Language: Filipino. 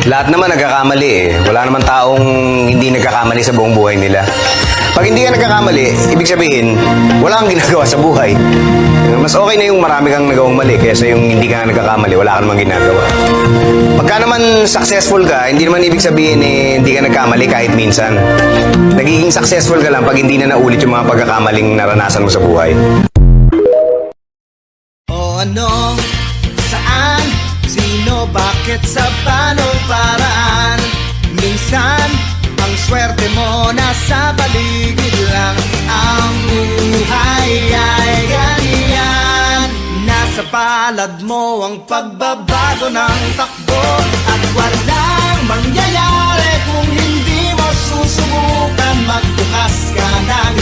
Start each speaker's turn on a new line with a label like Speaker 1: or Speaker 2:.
Speaker 1: Lahat naman nagkakamali eh. Wala naman taong hindi nagkakamali sa buong buhay nila. Pag hindi ka nagkakamali, ibig sabihin, wala kang ginagawa sa buhay. Mas okay na yung marami kang nagawang mali kaysa yung hindi ka nagkakamali, wala ka namang ginagawa. Pagka naman successful ka, hindi naman ibig sabihin eh, hindi ka nagkamali kahit minsan. Nagiging successful ka lang pag hindi na naulit yung mga pagkakamaling naranasan mo sa buhay.
Speaker 2: O ano, saan, sino, bakit, sa panong paraan. Minsan, ang swerte mo nasa paligid lang. Ang buhay ay ganyan. Nasa palad mo ang pagbabago ng takbo. At walang mangyayari kung hindi mo susubukan. Magbukas ka ng